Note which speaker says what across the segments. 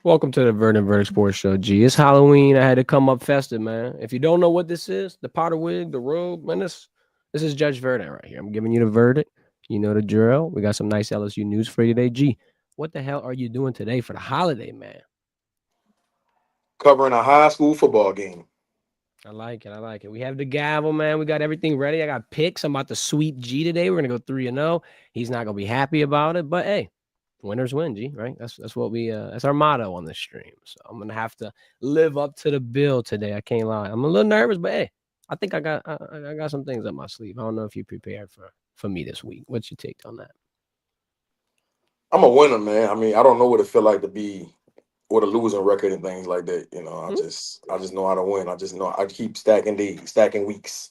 Speaker 1: Welcome to the Verdin Sports Show, G. It's Halloween. I had to come up festive, man. If you don't know what this is, the powder wig, the robe, man, this is Judge Verdin right here. I'm giving you the verdict. You know the drill. We got some nice LSU news for you today, G. What the hell are you doing today for the holiday, man?
Speaker 2: Covering a high school football game.
Speaker 1: I like it. I like it. We have the gavel, man. We got everything ready. I got picks. I'm about to sweep G today. We're gonna go 3-0. He's not gonna be happy about it, but hey, winners win, G, right? That's what we that's our motto on the stream. So I'm gonna have to live up to the bill today. I can't lie. I'm a little nervous, but hey, I think I got some things up my sleeve. I don't know if you prepared for me this week. What's your take on that?
Speaker 2: I'm a winner, man. I mean, I don't know what it feel like to be with a losing record and things like that.
Speaker 1: Hmm?
Speaker 2: I just know how to win. I just know I keep stacking days, stacking weeks.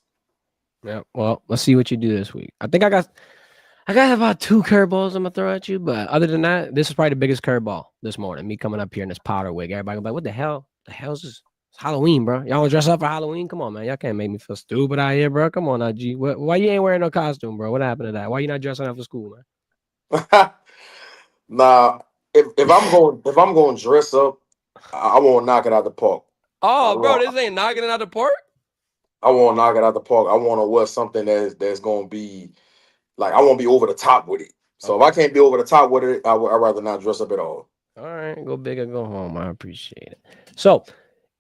Speaker 1: Yeah. Well, let's see what you do this week. I got about two curveballs I'm gonna throw at you, but other than that, this is probably the biggest curveball this morning. Me coming up here in this powder wig. Everybody gonna be like, "What the hell? The hell's this? It's Halloween, bro. Y'all wanna dress up for Halloween? Come on, man. Y'all can't make me feel stupid out here, bro. Come on, IG. Why you ain't wearing no costume, bro? What happened to that? Why you not dressing up for school, man?
Speaker 2: Nah, if I'm going to dress up, I want to knock it out the park. I
Speaker 1: Oh, bro,
Speaker 2: want
Speaker 1: this ain't knocking it out the park.
Speaker 2: I want to knock it out the park. I want to wear something that's going to be like I want to be over the top with it. So if I
Speaker 1: Okay.
Speaker 2: can't be over the top with it, I'd rather not dress up at all.
Speaker 1: All right. Go big or go home. I appreciate it. So,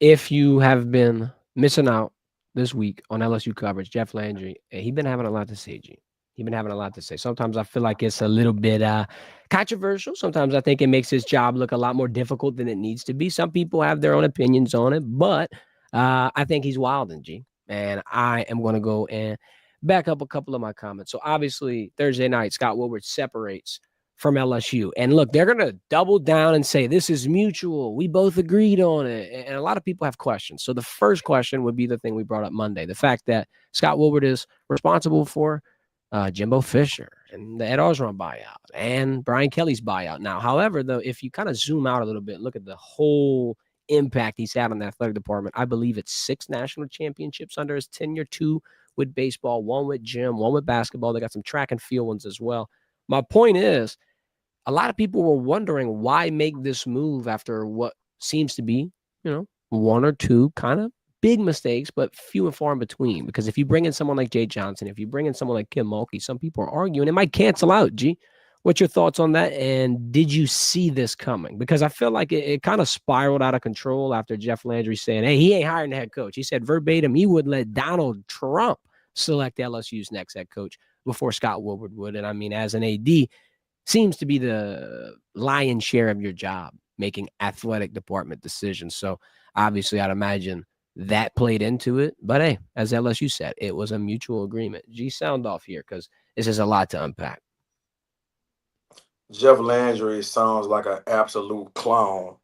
Speaker 1: if you have been missing out this week on LSU coverage, Jeff Landry, he been having a lot to say, G. He been having a lot to say. Sometimes I feel like it's a little bit controversial. Sometimes I think it makes his job look a lot more difficult than it needs to be. Some people have their own opinions on it, but I think he's wild and G. And I am going to go and back up a couple of my comments. So obviously Thursday night, Scott Woodward separates from LSU. And look, they're going to double down and say, this is mutual. We both agreed on it. And a lot of people have questions. So the first question would be the thing we brought up Monday, the fact that Scott Woodward is responsible for Jimbo Fisher and the Ed Orgeron buyout and Brian Kelly's buyout. Now, however, though, if you kind of zoom out a little bit, look at the whole impact he's had on the athletic department. I believe it's 6 national championships under his tenure, 2 with baseball, 1 with gym, 1 with basketball. They got some track and field ones as well. My point is, a lot of people were wondering why make this move after what seems to be, 1 or 2 kind of big mistakes, but few and far in between. Because if you bring in someone like Jay Johnson, if you bring in someone like Kim Mulkey, some people are arguing it might cancel out. G, what's your thoughts on that? And did you see this coming? Because I feel like it kind of spiraled out of control after Jeff Landry saying, "Hey, he ain't hiring the head coach." He said verbatim he would let Donald Trump select LSU's next head coach before Scott Woodward would. And I mean, as an AD, seems to be the lion's share of your job, making athletic department decisions. So obviously, I'd imagine that played into it. But hey, as LSU said, it was a mutual agreement. G, sound off here because this is a lot to unpack.
Speaker 2: Jeff Landry sounds like an absolute clown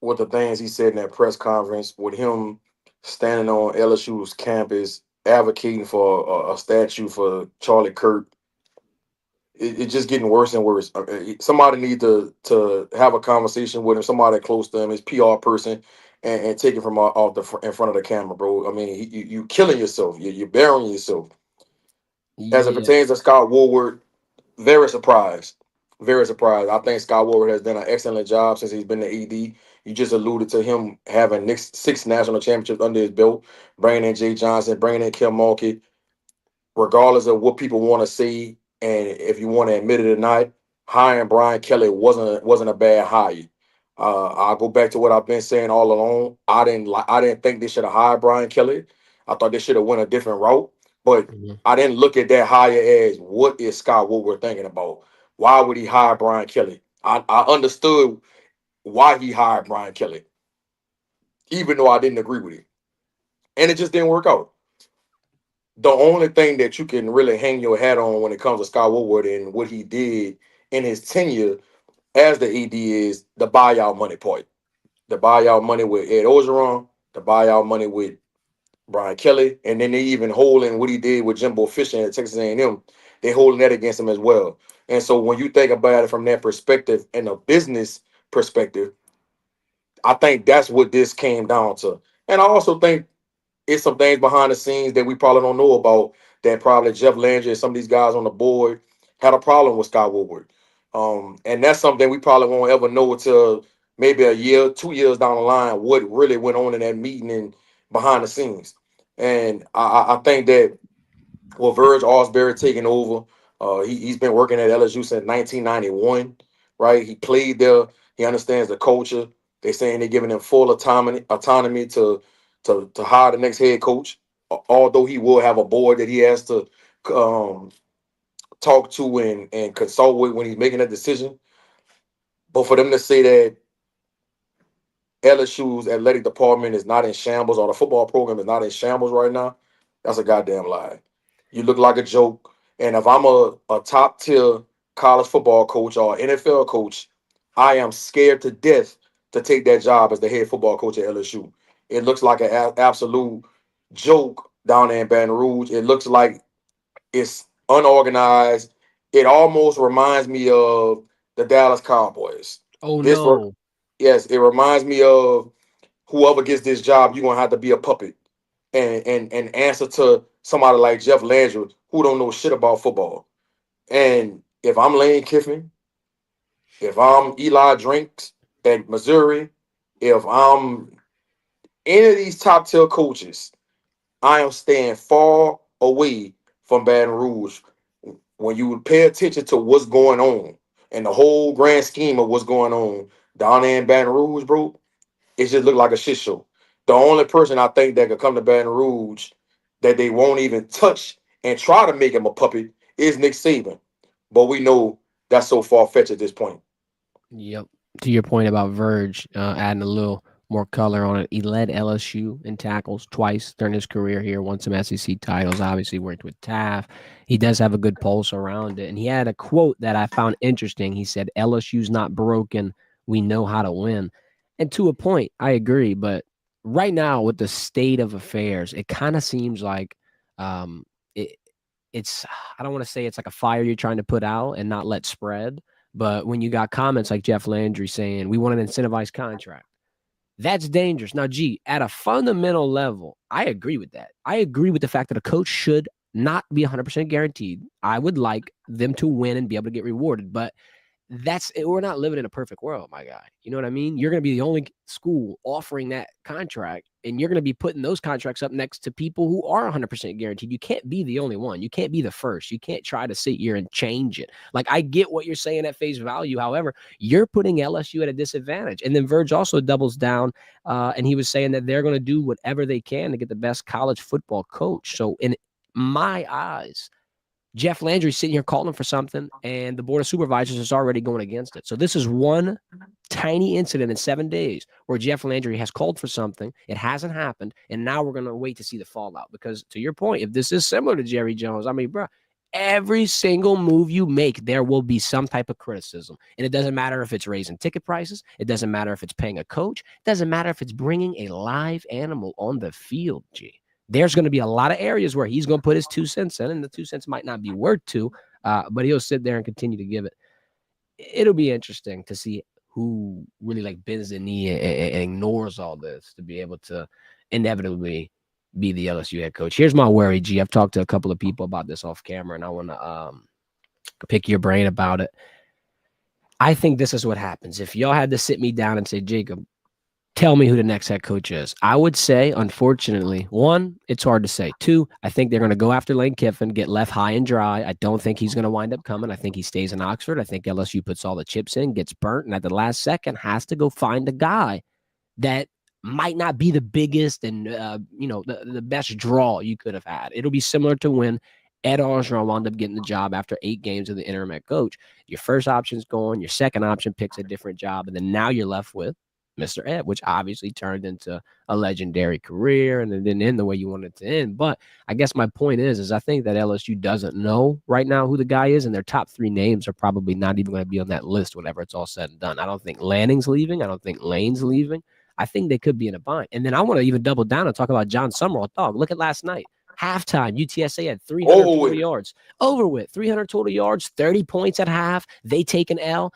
Speaker 2: with the things he said in that press conference, with him standing on LSU's campus advocating for a statue for Charlie Kirk. It's just getting worse and worse. Somebody need to have a conversation with him. Somebody close to him, his PR person, and take it from off in front of the camera, bro. I mean, you killing yourself. You're burying yourself. As it
Speaker 1: Yeah.
Speaker 2: pertains to Scott Woodward, very surprised. Very surprised. I think Scott Woodward has done an excellent job since he's been the AD. You just alluded to him having 6 national championships under his belt, bringing in Jay Johnson, bringing in Kim Mulkey. Regardless of what people want to say, and if you want to admit it or not, hiring Brian Kelly wasn't a bad hire. I'll go back to what I've been saying all along. I didn't think they should have hired Brian Kelly. I thought they should have went a different route, but
Speaker 1: Mhm.
Speaker 2: I didn't look at that hire as what is Scott Woodward thinking about. Why would he hire Brian Kelly? I understood why he hired Brian Kelly, even though I didn't agree with it, and it just didn't work out. The only thing that you can really hang your hat on when it comes to Scott Woodward and what he did in his tenure as the AD is the buyout money part. The buyout money with Ed Orgeron, the buyout money with Brian Kelly, and then they even holding what he did with Jimbo Fisher at Texas A&M. They holding that against him as well. And so when you think about it from that perspective and a business perspective, I think that's what this came down to. And I also think it's some things behind the scenes that we probably don't know about, that probably Jeff Landry and some of these guys on the board had a problem with Scott Woodward. And that's something we probably won't ever know until maybe a year, 2 years down the line, what really went on in that meeting and behind the scenes. And I think that Verge Osbury taking over, he's been working at LSU since 1991, right? He played there. He understands the culture. They're saying they're giving him full autonomy to hire the next head coach, although he will have a board that he has to um, talk to and consult with when he's making a decision. But for them to say that LSU's athletic department is not in shambles or the football program is not in shambles right now, that's a goddamn lie. You look like a joke. And if I'm a top tier college football coach or NFL coach, I am scared to death to take that job as the head football coach at LSU. It looks like an absolute joke down there in Baton Rouge. It looks like it's unorganized. It almost reminds me of the Dallas Cowboys.
Speaker 1: Oh
Speaker 2: This,
Speaker 1: no.
Speaker 2: yes, it reminds me of whoever gets this job, you're gonna have to be a puppet and answer to somebody like Jeff Landry who don't know shit about football. And if I'm Lane Kiffin, if I'm Eli Drinks at Missouri, if I'm any of these top tier coaches, I am staying far away from Baton Rouge. When you pay attention to what's going on and the whole grand scheme of what's going on down there in Baton Rouge, bro, it just looked like a shit show. The only person I think that could come to Baton Rouge that they won't even touch and try to make him a puppet is Nick Saban. But we know that's so far fetched at this point.
Speaker 1: Yep. To your point about Verge, adding a little more color on it, he led LSU in tackles twice during his career here, won some SEC titles, obviously worked with Taft. He does have a good pulse around it. And he had a quote that I found interesting. He said, LSU's not broken. We know how to win. And to a point, I agree. But right now, with the state of affairs, it kind of seems like it, it's, I don't want to say it's like a fire you're trying to put out and not let spread. But when you got comments like Jeff Landry saying, we want an incentivized contract, that's dangerous. Now, at a fundamental level, I agree with that. I agree with the fact that a coach should not be 100% guaranteed. I would like them to win and be able to get rewarded. But we're not living in a perfect world, my guy. You know what I mean? You're going to be the only school offering that contract, and you're going to be putting those contracts up next to people who are 100% guaranteed. You can't be the only one. You can't be the first. You can't try to sit here and change it. Like, I get what you're saying at face value. However, you're putting LSU at a disadvantage. And then Verge also doubles down, and he was saying that they're going to do whatever they can to get the best college football coach. So in my eyes, Jeff Landry sitting here calling for something, and the Board of Supervisors is already going against it. So this is one tiny incident in 7 days where Jeff Landry has called for something. It hasn't happened, and now we're going to wait to see the fallout. Because to your point, if this is similar to Jerry Jones, I mean, bro, every single move you make, there will be some type of criticism. And it doesn't matter if it's raising ticket prices. It doesn't matter if it's paying a coach. It doesn't matter if it's bringing a live animal on the field, G. There's going to be a lot of areas where he's going to put his 2 cents in, and the 2 cents might not be worth 2, but he'll sit there and continue to give it. It'll be interesting to see who really like bends the knee and ignores all this to be able to inevitably be the LSU head coach. Here's my worry, G. I've talked to a couple of people about this off camera, and I want to pick your brain about it. I think this is what happens. If y'all had to sit me down and say, Jacob, tell me who the next head coach is, I would say, unfortunately, 1, it's hard to say. 2, I think they're going to go after Lane Kiffin, get left high and dry. I don't think he's going to wind up coming. I think he stays in Oxford. I think LSU puts all the chips in, gets burnt, and at the last second has to go find a guy that might not be the biggest and, the best draw you could have had. It'll be similar to when Ed Orgeron wound up getting the job after 8 games of the interim head coach. Your first option's gone. Your second option picks a different job, and then now you're left with Mr. Ed, which obviously turned into a legendary career and it didn't end the way you wanted it to end. But I guess my point is I think that LSU doesn't know right now who the guy is, and their top 3 names are probably not even going to be on that list whenever it's all said and done. I don't think Lanning's leaving. I don't think Lane's leaving. I think they could be in a bind. And then I want to even double down and talk about John Summerall. Dog, look at last night. Halftime, UTSA had 300 total yards. Over with. 300 total yards, 30 points at half. They take an L.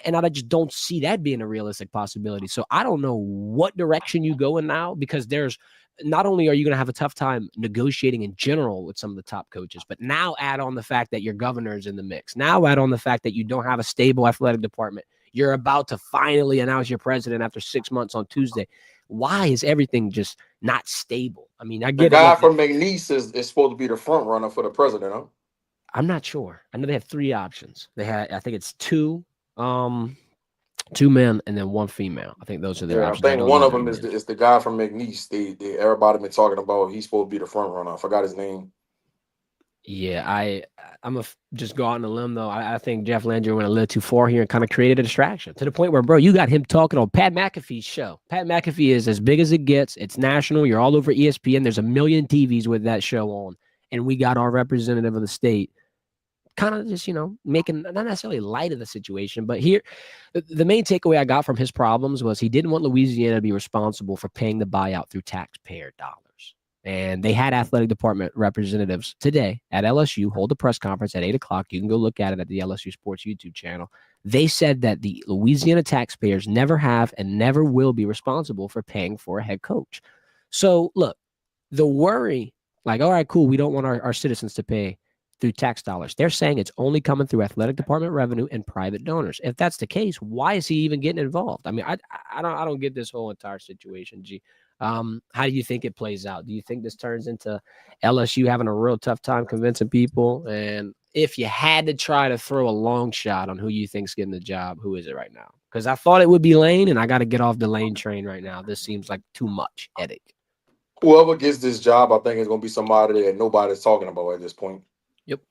Speaker 1: And I just don't see that being a realistic possibility. So I don't know what direction you go in now, because there's not only are you going to have a tough time negotiating in general with some of the top coaches, but now add on the fact that your governor is in the mix. Now add on the fact that you don't have a stable athletic department. You're about to finally announce your president after 6 months on Tuesday. Why is everything just not stable? I mean, I
Speaker 2: The
Speaker 1: get it.
Speaker 2: guy
Speaker 1: Look,
Speaker 2: from McNeese is supposed to be the front runner for the president, huh?
Speaker 1: I'm not sure. I know they have 3 options. They had, I think it's two men and then one female. I think those are their
Speaker 2: Yeah, I
Speaker 1: options. I
Speaker 2: think
Speaker 1: don't
Speaker 2: one
Speaker 1: know
Speaker 2: of
Speaker 1: their
Speaker 2: them is
Speaker 1: names.
Speaker 2: the guy from McNeese. They everybody been talking about. He's supposed to be the front runner. I forgot his name.
Speaker 1: Yeah, I'm just go out on a limb though. I think Jeff Landry went a little too far here and kind of created a distraction to the point where, bro, you got him talking on Pat McAfee's show. Pat McAfee is as big as it gets. It's national. You're all over ESPN. There's a million TVs with that show on, and we got our representative of the state kind of just making not necessarily light of the situation, but here the main takeaway I got from his problems was he didn't want Louisiana to be responsible for paying the buyout through taxpayer dollars. And they had athletic department representatives today at LSU hold a press conference at 8 o'clock. You can go look at it at the LSU Sports YouTube channel. They said that the Louisiana taxpayers never have and never will be responsible for paying for a head coach. So look, the worry, like, all right, cool, we don't want our citizens to pay through tax dollars. They're saying it's only coming through athletic department revenue and private donors. If that's the case, why is he even getting involved? I mean, I don't get this whole entire situation, G. How do you think it plays out? Do you think this turns into LSU having a real tough time convincing people? And if you had to try to throw a long shot on who you think's getting the job, who is it right now? Because I thought it would be Lane, and I got to get off the Lane train right now. This seems like too much headache.
Speaker 2: Whoever gets this job, I think is going to be somebody that nobody's talking about at this point.
Speaker 1: Yep.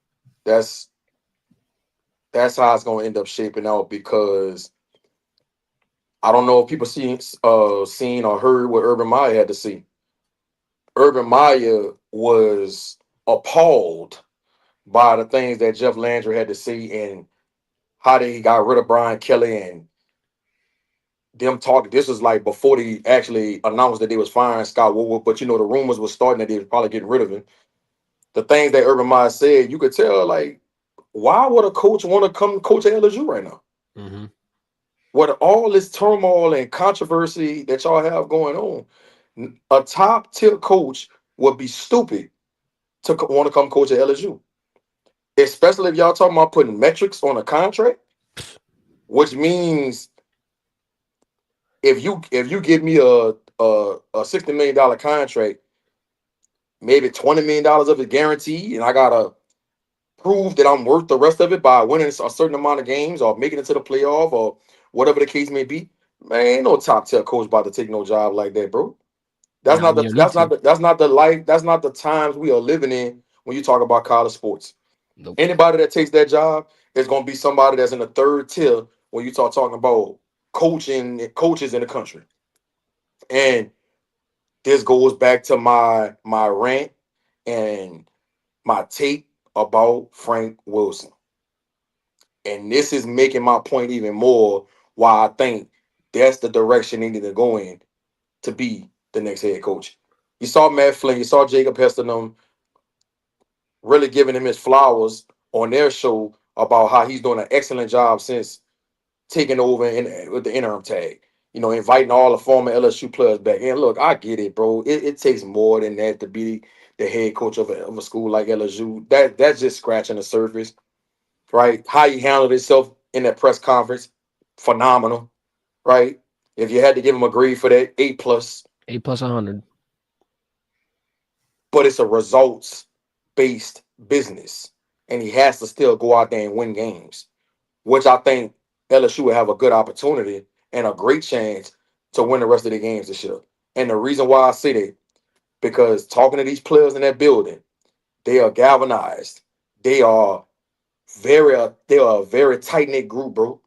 Speaker 2: That's how it's going to end up shaping out because I don't know if people seen or heard what Urban Meyer had to say. Urban Meyer was appalled by the things that Jeff Landry had to say and how they got rid of Brian Kelly and them talking. This was like before they actually announced that they was firing Scott Woodward, but the rumors were starting that they was probably getting rid of him. The things that Urban Meyer said, you could tell, like, why would a coach want to come coach at LSU right now?
Speaker 1: Mm-hmm.
Speaker 2: With all this turmoil and controversy that y'all have going on, a top tier coach would be stupid to want to come coach at LSU. Especially if y'all talking about putting metrics on a contract, which means if you give me a $60 million contract, maybe $20 million of it guaranteed, and I gotta prove that I'm worth the rest of it by winning a certain amount of games or making it to the playoff or whatever the case may be. Man, ain't no top tier coach about to take no job like that, bro. That's
Speaker 1: Nah,
Speaker 2: not
Speaker 1: you
Speaker 2: the
Speaker 1: don't need
Speaker 2: that's not
Speaker 1: to.
Speaker 2: the that's not the life. That's not the times we are living in when you talk about college sports.
Speaker 1: Nope.
Speaker 2: Anybody that takes that job is going to be somebody that's in the third tier when you start talking about coaches in the country. And this goes back to my rant and my take about Frank Wilson. And this is making my point even more why I think that's the direction they need to go in to be the next head coach. You saw Matt Flynn, you saw Jacob Heston really giving him his flowers on their show about how he's doing an excellent job since taking over with the interim tag. Inviting all the former LSU players back. And look, I get it, bro. It takes more than that to be the head coach of a school like LSU. That's just scratching the surface, right? How he handled himself in that press conference, phenomenal, right? If you had to give him a grade for that, A+.
Speaker 1: A+100.
Speaker 2: But it's a results based business, and he has to still go out there and win games, which I think LSU will have a good opportunity and a great chance to win the rest of the games this year. And the reason why I say that, because talking to these players in that building, they are galvanized. They are they are a very tight knit group, bro.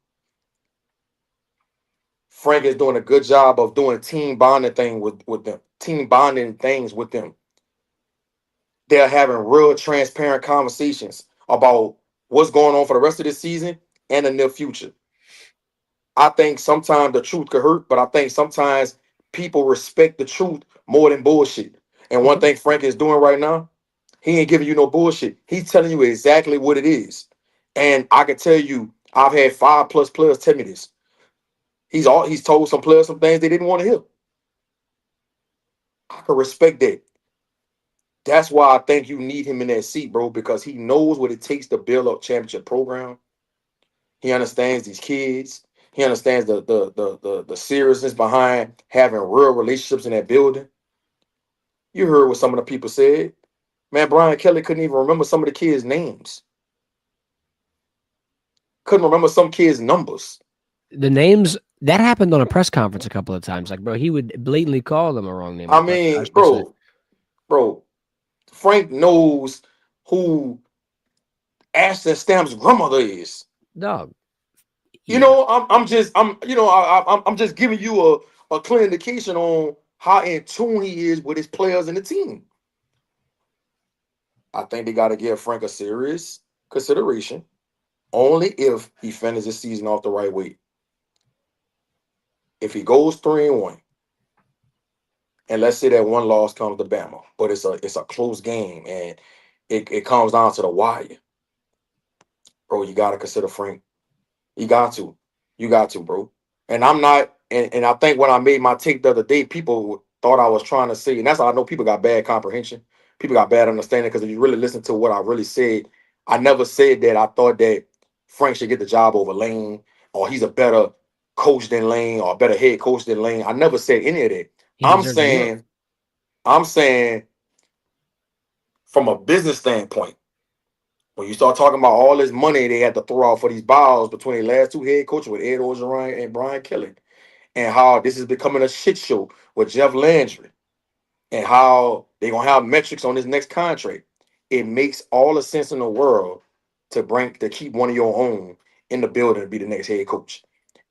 Speaker 2: Frank is doing a good job of doing team bonding things with them. They're having real transparent conversations about what's going on for the rest of this season and the near future. I think sometimes the truth could hurt, but I think sometimes people respect the truth more than bullshit. And one
Speaker 1: Okay.
Speaker 2: thing Frank is doing right now, he ain't giving you no bullshit. He's telling you exactly what it is. And I can tell you, I've had 5+ players tell me this. He's told some players some things they didn't want to hear. I can respect that. That's why I think you need him in that seat, bro, because he knows what it takes to build up championship program. He understands these kids. He understands the seriousness behind having real relationships in that building. You heard what some of the people said. Man, Brian Kelly couldn't even remember some of the kids' names. Couldn't remember some kids' numbers.
Speaker 1: The names that happened on a press conference a couple of times. Like, bro, he would blatantly call them a wrong name.
Speaker 2: I
Speaker 1: Like, I
Speaker 2: mean,
Speaker 1: should say,
Speaker 2: bro, Frank knows who Ashton Stamp's grandmother is.
Speaker 1: dog.
Speaker 2: You
Speaker 1: Yeah,
Speaker 2: know, I'm just giving you a clear indication on how in tune he is with his players and the team. I think they got to give Frank a serious consideration only if he finishes the season off the right way. If he goes 3-1, and let's say that one loss comes to Bama, but it's a close game and it comes down to the wire, bro. You got to consider Frank. You got to. You got to, bro. And I'm not, and I think when I made my take the other day, people thought I was trying to say, and that's how I know people got bad comprehension. People got bad understanding because if you really listen to what I really said, I never said that I thought that Frank should get the job over Lane or he's a better coach than Lane or a better head coach than Lane. I never said any of that.
Speaker 1: he
Speaker 2: I'm
Speaker 1: deserves more.
Speaker 2: saying, I'm saying from a business standpoint, when you start talking about all this money they had to throw out for these buyouts between the last two head coaches with Ed Orgeron and Brian Kelly, and how this is becoming a shit show with Jeff Landry, and how they're gonna have metrics on this next contract, it makes all the sense in the world to keep one of your own in the building to be the next head coach.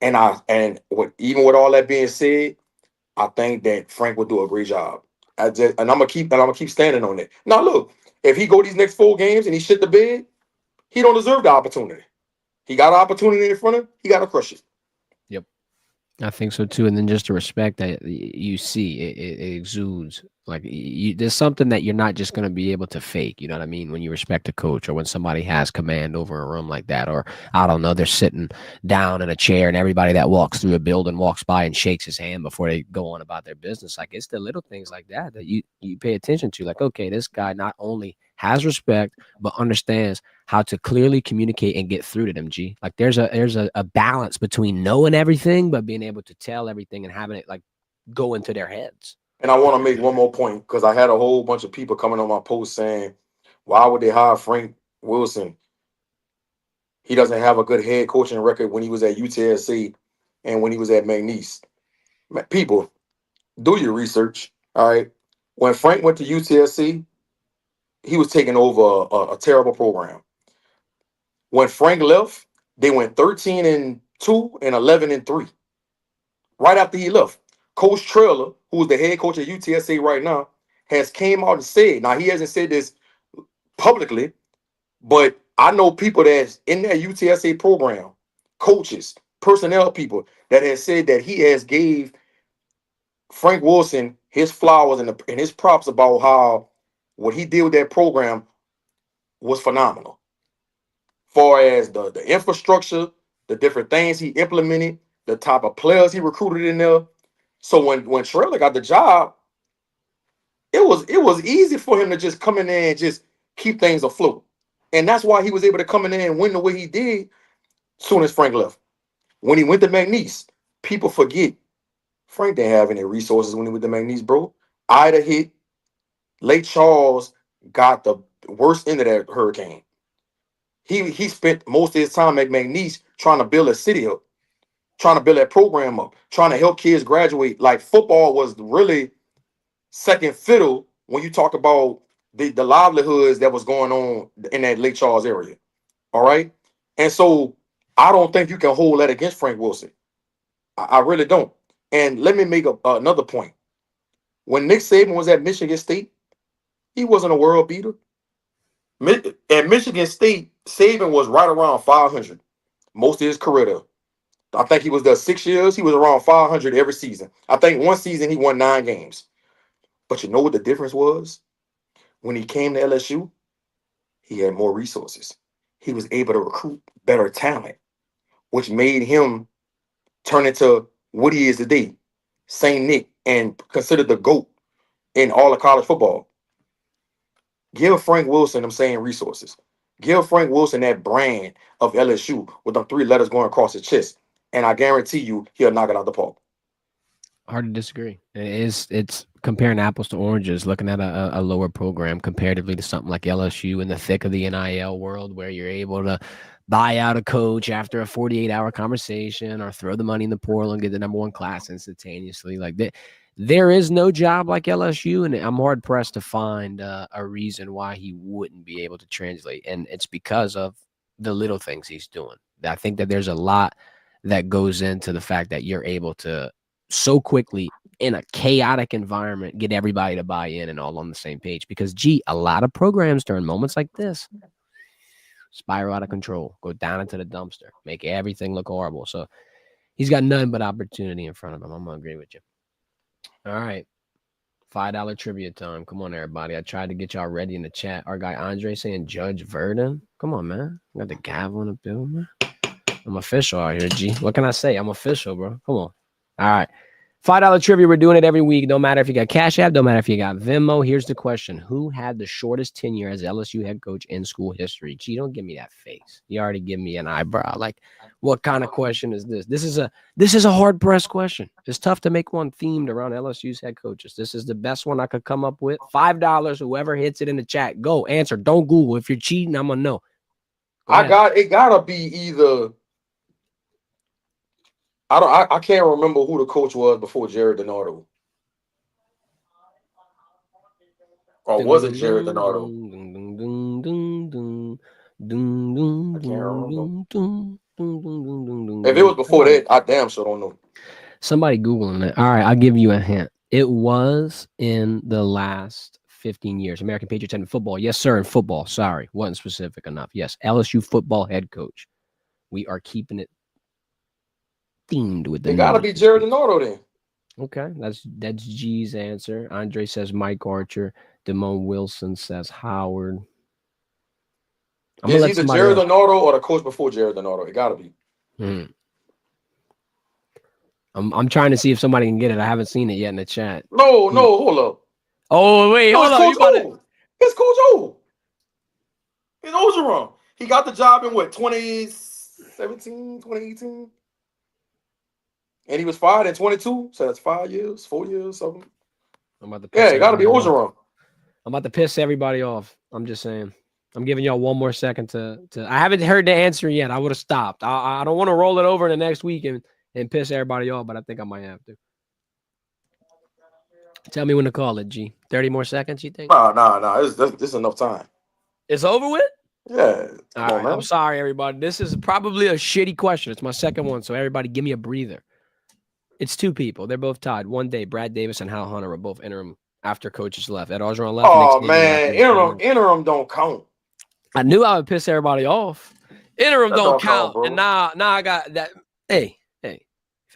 Speaker 2: Even with all that being said, I think that Frank will do a great job. I'm gonna keep standing on that. Now look, if he go these next 4 games and he shit the bed, he don't deserve the opportunity. He got an opportunity in front of him. He got to crush it.
Speaker 1: Yep. I think so too, and then just the respect that you see, it exudes. Like there's something that you're not just going to be able to fake. You know what I mean? When you respect a coach, or when somebody has command over a room like that, or I don't know, they're sitting down in a chair, and everybody that walks through a building walks by and shakes his hand before they go on about their business. Like it's the little things like that that you pay attention to. Like, okay, this guy not only has respect but understands how to clearly communicate and get through to them. Like there's a balance between knowing everything but being able to tell everything and having it like go into their heads.
Speaker 2: And I want to make one more point because I had a whole bunch of people coming on my post saying, why would they hire Frank Wilson? He doesn't have a good head coaching record when he was at UTSC and when he was at McNeese. People, do your research. All right. When Frank went to UTSC, he was taking over a terrible program. When Frank left, they went 13-2 and 11-3. Right after he left, Coach Trailer, who's the head coach at UTSA right now, has came out and said, now he hasn't said this publicly, but I know people that's in that UTSA program, coaches, personnel people that has said that he has gave Frank Wilson his flowers and his props about how what he did with that program was phenomenal. Far as the infrastructure, the different things he implemented, the type of players he recruited in there. So when Trailer got the job, it was easy for him to just come in there and just keep things afloat. And that's why he was able to come in there and win the way he did soon as Frank left. When he went to McNeese, people forget Frank didn't have any resources when he went to McNeese, bro. Ida hit. Lake Charles got the worst end of that hurricane. He spent most of his time at McNeese trying to build a city up, trying to build that program up, trying to help kids graduate. Like football was really second fiddle when you talk about the livelihoods that was going on in that Lake Charles area. All right. And so I don't think you can hold that against Frank Wilson. I really don't. And let me make another point. When Nick Saban was at Michigan State, he wasn't a world beater. At Michigan State, Saban was right around 500 most of his career there. I think he was there 6 years. He was around 500 every season. I think one season he won 9 games. But you know what the difference was? When he came to LSU, he had more resources. He was able to recruit better talent, which made him turn into what he is today, Saint Nick, and considered the GOAT in all of college football. Give Frank Wilson them same resources. Give Frank Wilson that brand of LSU with them 3 letters going across his chest, and I guarantee you he'll knock it out the park.
Speaker 1: Hard to disagree. It's comparing apples to oranges, looking at a lower program comparatively to something like LSU in the thick of the NIL world, where you're able to buy out a coach after a 48-hour conversation or throw the money in the portal and get the #1 class instantaneously. Like that, there is no job like LSU, and I'm hard pressed to find a reason why he wouldn't be able to translate. And it's because of the little things he's doing. I think that there's a lot that goes into the fact that you're able to so quickly in a chaotic environment get everybody to buy in and all on the same page. Because, a lot of programs during moments like this spiral out of control, go down into the dumpster, make everything look horrible. So he's got nothing but opportunity in front of him. I'm going to agree with you. All right. $5 trivia time. Come on, everybody. I tried to get y'all ready in the chat. Our guy Andre saying Judge Verdin. Come on, man. Got the gavel in the bill, man. I'm official out here, G. What can I say? I'm official, bro. Come on. All right. $5 trivia. We're doing it every week. No matter if you got Cash App, no matter if you got Venmo. Here's the question. Who had the shortest tenure as LSU head coach in school history? Gee, don't give me that face. You already give me an eyebrow. Like, what kind of question is this? This is a hard-pressed question. It's tough to make one themed around LSU's head coaches. This is the best one I could come up with. $5. Whoever hits it in the chat, go answer. Don't Google. If you're cheating, I'm gonna know.
Speaker 2: It gotta be either. I can't remember who the coach was before Jared DiNardo. Or was it Jared DiNardo? I can't remember. If it was before that, I damn sure don't know.
Speaker 1: Somebody Googling it. All right, I'll give you a hint. It was in the last 15 years. American Patriots head in football. Yes, sir, in football. Sorry, wasn't specific enough. Yes, LSU football head coach. We are keeping it themed with the.
Speaker 2: It gotta be Jared DiNardo then.
Speaker 1: Okay, that's G's answer. Andre says Mike Archer. Damone Wilson says Howard.
Speaker 2: It's either Jared DiNardo or the coach before Jared DiNardo. It gotta be.
Speaker 1: I'm trying to see if somebody can get it. I haven't seen it yet in the chat.
Speaker 2: No, hold up.
Speaker 1: Oh wait, hold up.
Speaker 2: It's Coach O. It's Ogeron. He got the job in what, 2017, 2018? And he was fired in 22, so that's 5 years, 4 years, something. It got to be Ogeron.
Speaker 1: I'm about to piss everybody off. I'm just saying. I'm giving y'all one more second to. I haven't heard the answer yet. I would have stopped. I don't want to roll it over in the next week and piss everybody off, but I think I might have to. Tell me when to call it, G. 30 more seconds, you think?
Speaker 2: Nah. This is enough time.
Speaker 1: It's over with?
Speaker 2: Yeah.
Speaker 1: All right. I'm sorry, everybody. This is probably a shitty question. It's my second one, so everybody give me a breather. It's 2 people. They're both tied. One day, Brad Davis and Hal Hunter were both interim after coaches left. Ed Orgeron left.
Speaker 2: Oh, man. Interim don't count.
Speaker 1: I knew I would piss everybody off. Interim don't count. And now I got that. Hey.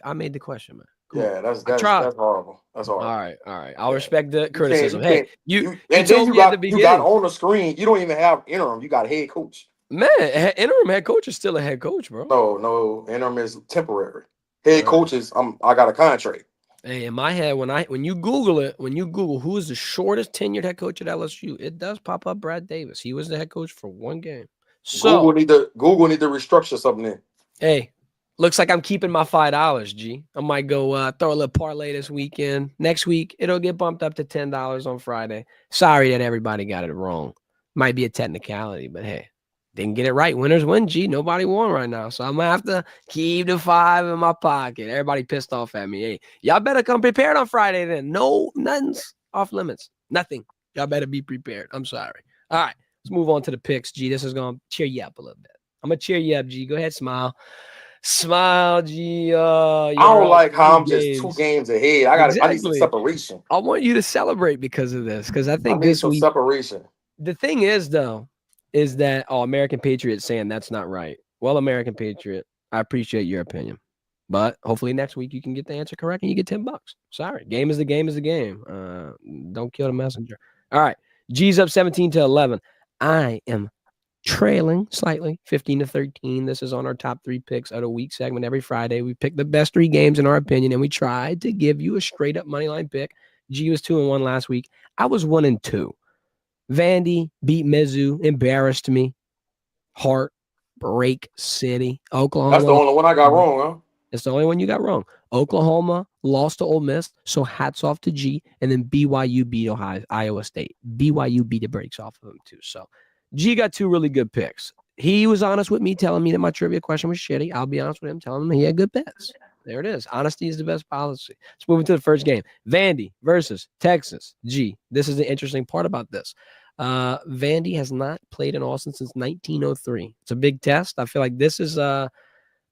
Speaker 1: I made the question, man.
Speaker 2: Cool. Yeah, that's horrible. That's horrible.
Speaker 1: All right. I'll respect the criticism. You
Speaker 2: got on the screen. You don't even have interim. You got head coach.
Speaker 1: Man, interim head coach is still a head coach, bro.
Speaker 2: No. Interim is temporary. Head coaches, I got a contract.
Speaker 1: Hey, in my head, when you Google who is the shortest tenured head coach at LSU, it does pop up Brad Davis. He was the head coach for 1 game. So
Speaker 2: Google need to restructure something in.
Speaker 1: Hey, looks like I'm keeping my $5, G. I might go throw a little parlay this weekend. Next week, it'll get bumped up to $10 on Friday. Sorry that everybody got it wrong. Might be a technicality, but hey. Didn't get it right. Winners win, G. Nobody won right now. So I'm going to have to keep the 5 in my pocket. Everybody pissed off at me. Hey, y'all better come prepared on Friday then. No, nothing's off limits. Nothing. Y'all better be prepared. I'm sorry. All right. Let's move on to the picks, G. This is going to cheer you up a little bit. I'm going to cheer you up, G. Go ahead, smile. Smile, G.
Speaker 2: I don't like how I'm just 2 games ahead. I need some separation.
Speaker 1: I want you to celebrate because of this. Because I think
Speaker 2: I need some separation.
Speaker 1: The thing is, though, is that American Patriot saying that's not right. Well, American Patriot, I appreciate your opinion. But hopefully next week you can get the answer correct and you get $10. Sorry. Game is the game. Don't kill the messenger. All right. G's up 17-11. I am trailing slightly, 15-13. This is on our top 3 picks of the week segment every Friday. We pick the best 3 games in our opinion, and we try to give you a straight up money line pick. G was 2-1 last week. I was 1-2. Vandy beat Mizzou, embarrassed me. Heartbreak City, Oklahoma.
Speaker 2: That's the only one I got wrong, huh?
Speaker 1: It's the only one you got wrong. Oklahoma lost to Ole Miss, so hats off to G. And then BYU beat Iowa State. BYU beat the brakes off of them too. So G got 2 really good picks. He was honest with me, telling me that my trivia question was shitty. I'll be honest with him, telling him he had good bets. There it is. Honesty is the best policy. Let's move into the first game. Vandy versus Texas. G. This is the interesting part about this. Vandy has not played in Austin since 1903. It's a big test. I feel like this is the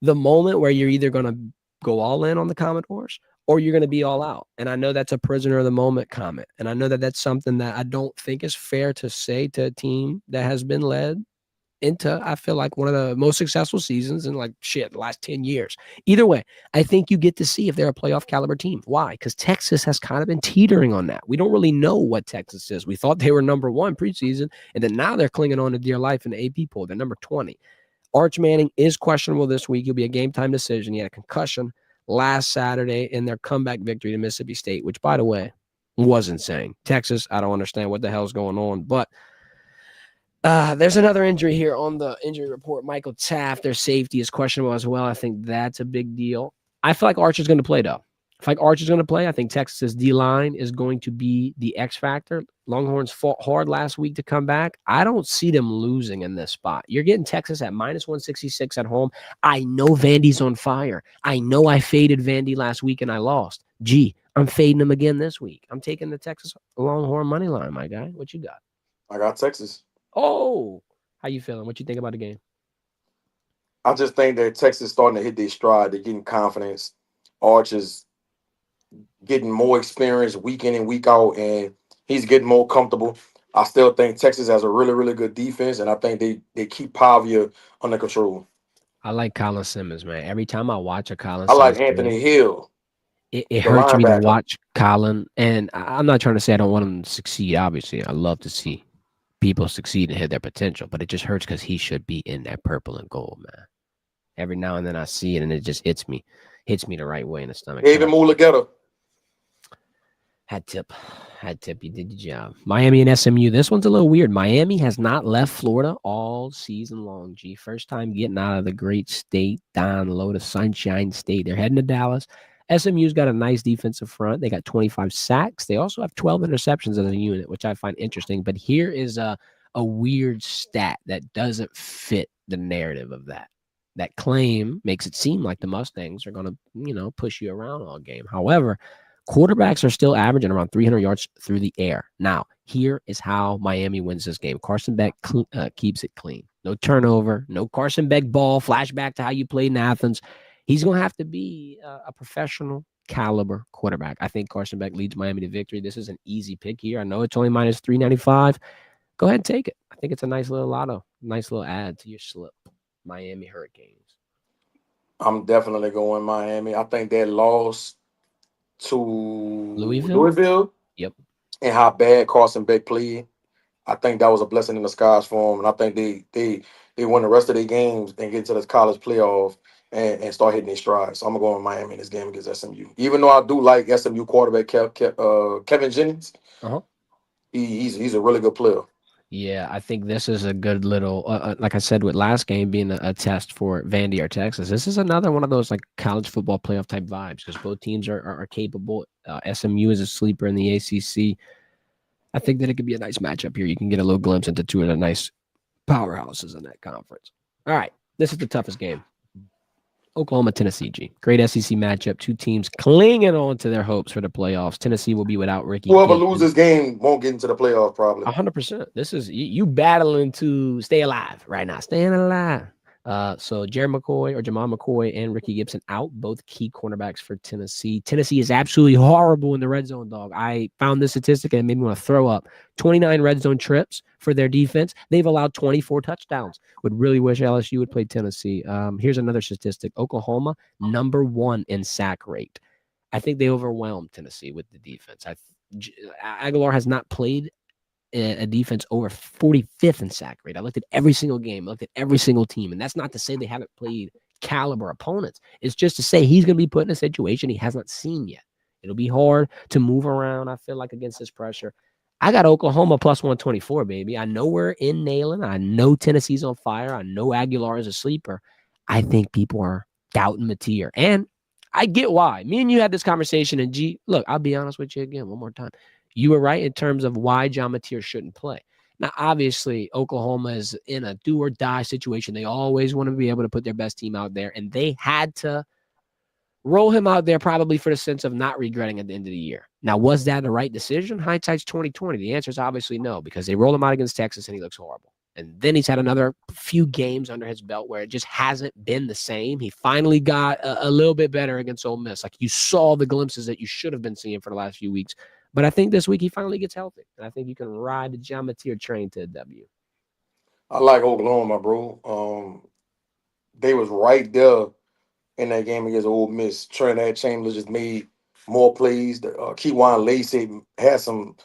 Speaker 1: moment where you're either going to go all in on the Commodores or you're going to be all out. And I know that's a prisoner of the moment comment. And I know that that's something that I don't think is fair to say to a team that has been led into, I feel like, one of the most successful seasons in the last 10 years. Either way, I think you get to see if they're a playoff caliber team. Why? Because Texas has kind of been teetering on that. We don't really know what Texas is. We thought they were number 1 preseason, and then now they're clinging on to dear life in the AP poll. They're number 20. Arch Manning is questionable this week. He'll be a game-time decision. He had a concussion last Saturday in their comeback victory to Mississippi State, which, by the way, was insane. Texas, I don't understand what the hell's going on, but there's another injury here on the injury report. Michael Taft, their safety, is questionable as well. I think that's a big deal. I feel like Archer's going to play, though. I feel like Archer's going to play. I think Texas's D-line is going to be the X factor. Longhorns fought hard last week to come back. I don't see them losing in this spot. You're getting Texas at -166 at home. I know Vandy's on fire. I know I faded Vandy last week and I lost. Gee, I'm fading them again this week. I'm taking the Texas Longhorn money line, my guy. What you got?
Speaker 2: I got Texas.
Speaker 1: Oh, how you feeling? What you think about the game?
Speaker 2: I just think that Texas is starting to hit their stride. They're getting confidence. Arch is getting more experience week in and week out, and he's getting more comfortable. I still think Texas has a really, really good defense, and I think they keep Pavia under control.
Speaker 1: I like Colin Simmons, man. Every time I watch a Colin
Speaker 2: I like
Speaker 1: Simmons
Speaker 2: Anthony
Speaker 1: game,
Speaker 2: Hill.
Speaker 1: it hurts me to watch Colin. And I'm not trying to say I don't want him to succeed. Obviously, I love to see people succeed and hit their potential, but it just hurts because he should be in that purple and gold, man. Every now and then I see it, and it just hits me the right way in the stomach.
Speaker 2: David Mulugeta.
Speaker 1: Had tip. You did your job. Miami and SMU. This one's a little weird. Miami has not left Florida all season long. G. First time getting out of the great state, down low to Sunshine State. They're heading to Dallas. SMU's got a nice defensive front. They got 25 sacks. They also have 12 interceptions as a unit, which I find interesting. But here is a weird stat that doesn't fit the narrative of that. That claim makes it seem like the Mustangs are going to, push you around all game. However, quarterbacks are still averaging around 300 yards through the air. Now, here is how Miami wins this game. Carson Beck keeps it clean. No turnover, no Carson Beck ball, flashback to how you played in Athens. He's going to have to be a professional caliber quarterback. I think Carson Beck leads Miami to victory. This is an easy pick here. I know it's only -395. Go ahead and take it. I think it's a nice little lotto, nice little add to your slip. Miami Hurricanes.
Speaker 2: I'm definitely going Miami. I think that loss to
Speaker 1: Louisville. Yep.
Speaker 2: And how bad Carson Beck played, I think that was a blessing in disguise for him. And I think they win the rest of their games and get to the college playoff and start hitting their stride. So I'm going to go with Miami in this game against SMU. Even though I do like SMU quarterback Kevin Jennings, he's a really good player.
Speaker 1: Yeah, I think this is a good little, like I said, with last game being a test for Vandy or Texas. This is another one of those like college football playoff type vibes because both teams are capable. SMU is a sleeper in the ACC. I think that it could be a nice matchup here. You can get a little glimpse into two of the nice powerhouses in that conference. All right, this is the toughest game. Oklahoma, Tennessee, G. Great SEC matchup. Two teams clinging on to their hopes for the playoffs. Tennessee will be without Ricky.
Speaker 2: Whoever loses game won't get into the playoff probably.
Speaker 1: 100%. This is you battling to stay alive right now. Staying alive. So Jamal McCoy and Ricky Gibson out, both key cornerbacks for Tennessee. Tennessee is absolutely horrible in the red zone, dog. I found this statistic and it made me want to throw up. 29 red zone trips for their defense. They've allowed 24 touchdowns. Would really wish LSU would play Tennessee. Here's another statistic. Oklahoma, #1 in sack rate. I think they overwhelmed Tennessee with the defense. Aguilar has not played a defense over 45th in sack rate. I looked at every single game, looked at every single team, and that's not to say they haven't played caliber opponents. It's just to say he's going to be put in a situation he has not seen yet. It'll be hard to move around, I feel like, against this pressure. I got Oklahoma plus 124, baby. I know we're in nailing. I know Tennessee's on fire. I know Aguilar is a sleeper. I think people are doubting Mateer. And I get why. Me and you had this conversation, and G, look, I'll be honest with you again one more time. You were right in terms of why John Mateer shouldn't play. Now, obviously, Oklahoma is in a do or die situation. They always want to be able to put their best team out there, and they had to roll him out there probably for the sense of not regretting at the end of the year. Now, was that the right decision? Hindsight's 2020. The answer is obviously no, because they roll him out against Texas and he looks horrible. And then he's had another few games under his belt where it just hasn't been the same. He finally got a little bit better against Ole Miss. Like, you saw the glimpses that you should have been seeing for the last few weeks. But I think this week he finally gets healthy. And I think you can ride the John Mateer train to a W.
Speaker 2: I like Oklahoma, bro. They was right there in that game against Ole Miss. Trinidad Chambers just made more plays. Keywan Lacey had some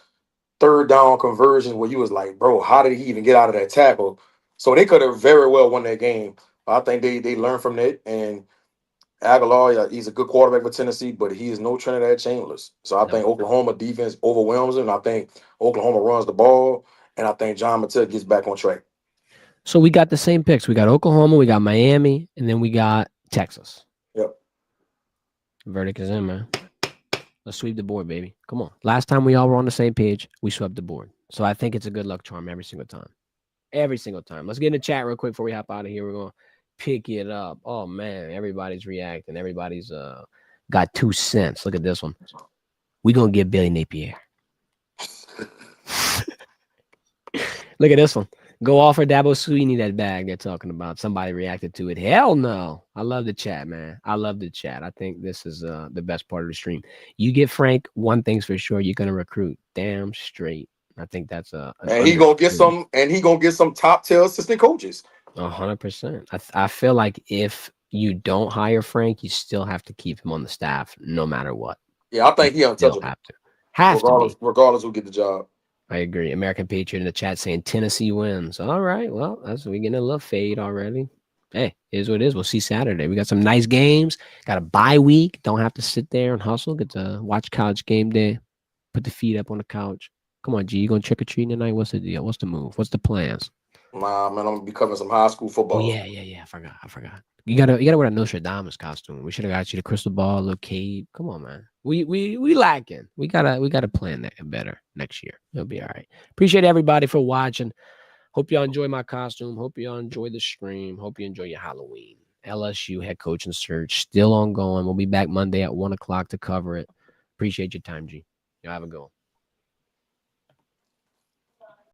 Speaker 2: third down conversions where you was like, bro, how did he even get out of that tackle? So they could have very well won that game. I think they learned from that. And Aguilar, yeah, he's a good quarterback for Tennessee, but he is no Trinidad Chambers. So I think Oklahoma defense overwhelms him. I think Oklahoma runs the ball, and I think John Mateer gets back on track.
Speaker 1: So we got the same picks. We got Oklahoma, we got Miami, and then we got Texas.
Speaker 2: Yep.
Speaker 1: Verdict is in, man. Let's sweep the board, baby. Come on. Last time we all were on the same page, we swept the board. So I think it's a good luck charm every single time. Every single time. Let's get in the chat real quick before we hop out of here. We're going to pick it up. Oh, man. Everybody's reacting. Everybody's got 2 cents. Look at this one. We're going to get Billy Napier. Look at this one. Go offer Dabo Sweeney that bag they're talking about. Somebody reacted to it. Hell no. I love the chat, man. I love the chat. I think this is the best part of the stream. You get Frank, one thing's for sure, you're going to recruit. Damn straight. I think that's
Speaker 2: and he gonna get some top tier assistant coaches.
Speaker 1: 100%. I feel like if you don't hire Frank, you still have to keep him on the staff no matter what.
Speaker 2: Yeah, I think he untouchable.
Speaker 1: Have to be.
Speaker 2: Regardless who get the job.
Speaker 1: I agree. American Patriot in the chat saying Tennessee wins. All right. Well, we getting a little fade already. Hey, here's what it is. We'll see Saturday. We got some nice games. Got a bye week. Don't have to sit there and hustle. Get to watch college game day. Put the feet up on the couch. Come on, G. You gonna trick or treat tonight? What's the deal? What's the move? What's the plans?
Speaker 2: Nah, man, I'm gonna be covering some high school football.
Speaker 1: Oh, yeah. I forgot. You gotta wear a Nostradamus costume. We should have got you the crystal ball, little cape. Come on, man. We lacking. We gotta plan that better next year. It'll be all right. Appreciate everybody for watching. Hope y'all enjoy my costume. Hope y'all enjoy the stream. Hope you enjoy your Halloween. LSU head coaching search still ongoing. We'll be back Monday at 1:00 to cover it. Appreciate your time, G. Y'all have a good one.